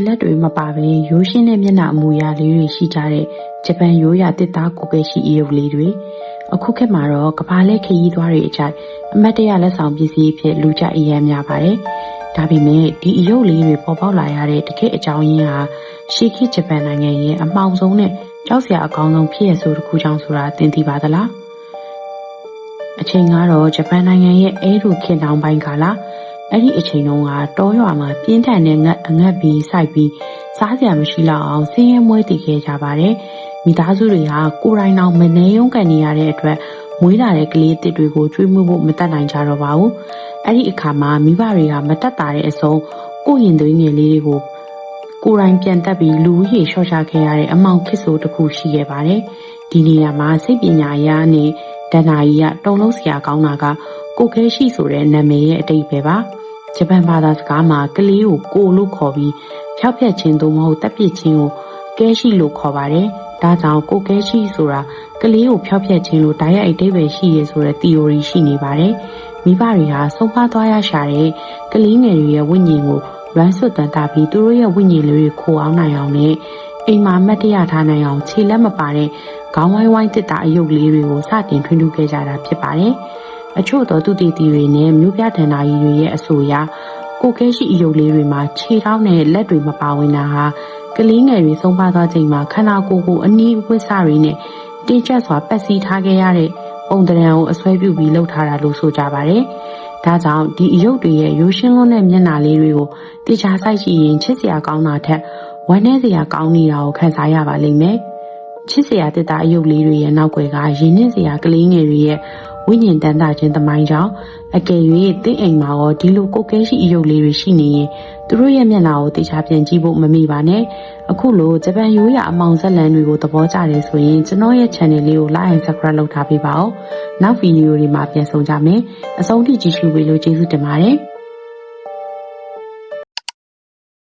လက်တွေမပါဘဲရိုးရှင်းတဲ့မျက်နှာအမူအရာလေးတွေရှိကြတဲ့ဂျပန်ရိုးရာတစ်သားကိုပဲရှိအယုတ်လေးတွေအခုခေတ်မှာတော့ကဘာလက်ခရီးသွားတွေအကြိုက်အမတ်တရလက်ဆောင်ပစ္စည်းအဖြစ်လူကြိုက်အများများပါတယ်ဒါပေမဲ့ဒီအယုတ်လေးတွေပေါ်ပေါက်လာရတဲ့တကယ့်အကြောင်းရင်းဟာရှေးခေတ်ဂျပန်နိုင်ငံရဲ့အမှောင်ဆုံးနဲ့ကြောက်စရာအကောင်းဆုံးဖြစ်ရဆိုတစ်ခုကြောင့်ဆိုတာသိသိပါသလားအချိန်ကတော့ဂျပန်နိုင်ငံရဲ့အဲဒိုခေတ်တောင်ပိုင်းကာလအဲ့ဒီအချိန်တုန်းကတောရွာမှာပြင်းထန်တဲ့ငတ်အငတ်ပြီးစိုက်ပြီးစားစရာမရှိတော့အောင်ဆင်းရဲမွဲတည်ခဲ့ကြပါတယ်မိသားစုတွေဟာကိုယ်တိုင်တောင်မနေရုံကန်နေရတဲ့အတွက်မွေးလာတဲ့ကလေးတစ်တွေကိုကျွေးမွေးဖို့မတတ်နိုင်ကြတော့ပါဘူးအဲ့ဒီအခါမှာမိဘတွေကမတတ်တာတဲ့အဆုံးကိုရင်သွေးငယ်လေးတွေကိုကိုယ်တိုင်ပြန်တက်ပြီးလူဦးရေလျှော့ချခဲ့ရတဲ့အမောင်ခစ်ဆိုတစ်ခုရှိခဲ့ပါတယ်ဒီနေရာမှာစိတ်ပညာရေးနဲ့ဒဏ္ဍာရီကတုံလုံးစရာကောင်းတာကကိုခဲရှိဆိုတဲ့နာမည်ရဲ့အတိတ်ပဲပါဂျပန်ဘာသာစကားမှာကလေးကိုကိုလို့ခေါ်ပြီးဖျောက်ဖျက်ခြင်းသို့မဟုတ်တပ်ပစ်ခြင်းကိုကဲရှိလို့ခေါ်ပါတယ်။ဒါကြောင့်ကိုကဲရှိဆိုတာကလေးကိုဖျောက်ဖျက်ခြင်းလို့တိုက်ရိုက်အဓိပ္ပာယ်ရှိရဆိုတဲ့ theory ရှိနေပါတယ်။မိဘတွေဟာဆုံးပါသွားရရှာတဲ့ကလေးငယ်တွေရဲ့ဝိညာဉ်ကိုလွမ်းဆွတ်တန်တာပြီးသူတို့ရဲ့ဝိညာဉ်လေးတွေခိုအောင်နိုင်အောင်နဲ့အိမ်မှာမတ်တရထားနိုင်အောင်ခြေလက်မပါတဲ့ခေါင်းဝိုင်းဝိုင်းတစ်တာအယုတ်လေးတွေကိုစတင်ထွန်းထူးခဲ့ကြတာဖြစ်ပါတယ်။အချို့သောသူတည်တည်တွေနဲ့မြို့ပြဒဏ္ဍာရီတွေရဲ့အဆိုအရကိုခဲရှိအယုတ်လေးတွေမှာခြေထောက်နဲ့လက်တွေမပါဝင်တာဟာကလေးငယ်တွေဆုံးပါသွားချိန်မှာခန္ဓာကိုယ်ကိုအနည်းဝိဆတွေနဲ့တင်းကျပ်စွာပတ်စည်းထားခဲ့ရတဲ့ပုံတရံကိုအစွဲပြုပြီးလှုပ်ထားတာလို့ဆိုကြပါတယ်။ဒါကြောင့်ဒီအယုတ်တွေရဲ့ရိုးရှင်းလွန်းတဲ့မျက်နှာလေးတွေကိုတေချာစိုက်ကြည့်ရင်ချစ်စရာကောင်းတာထက်ဝမ်းနည်းစရာကောင်းနေတာကိုခံစားရပါလိမ့်မယ်။ချစ်စရာတစ်သားအယုတ်လေးတွေရဲ့နောက်ွယ်ကရင်းနှင်းစရာကလေးငယ်တွေရဲ့ဝိညာဉ်တန်တာခြင်းသမိုင်းကြောင့်အကယ်၍သင်အိမ်မှာရောဒီလိုကိုကဲရှိအယုတ်လေးတွေရှိနေရင်သူတို့ရဲ့မျက်နှာကိုတေချာပြန်ကြည့်ဖို့မမိပါနဲ့အခုလိုဂျပန်ရိုးရာအမောင်ဇက်လန်တွေကိုသဘောကျတယ်ဆိုရင်ကျွန်တော်ရဲ့ channel လေးကို like and subscribe လုပ်ထားပေးပါဦးနောက်ဗီဒီယိုတွေမှာပြန်ဆုံကြမယ်အဆုံးထိကြည့်ရှုပေးလို့ကျေးဇူးတင်ပါတယ်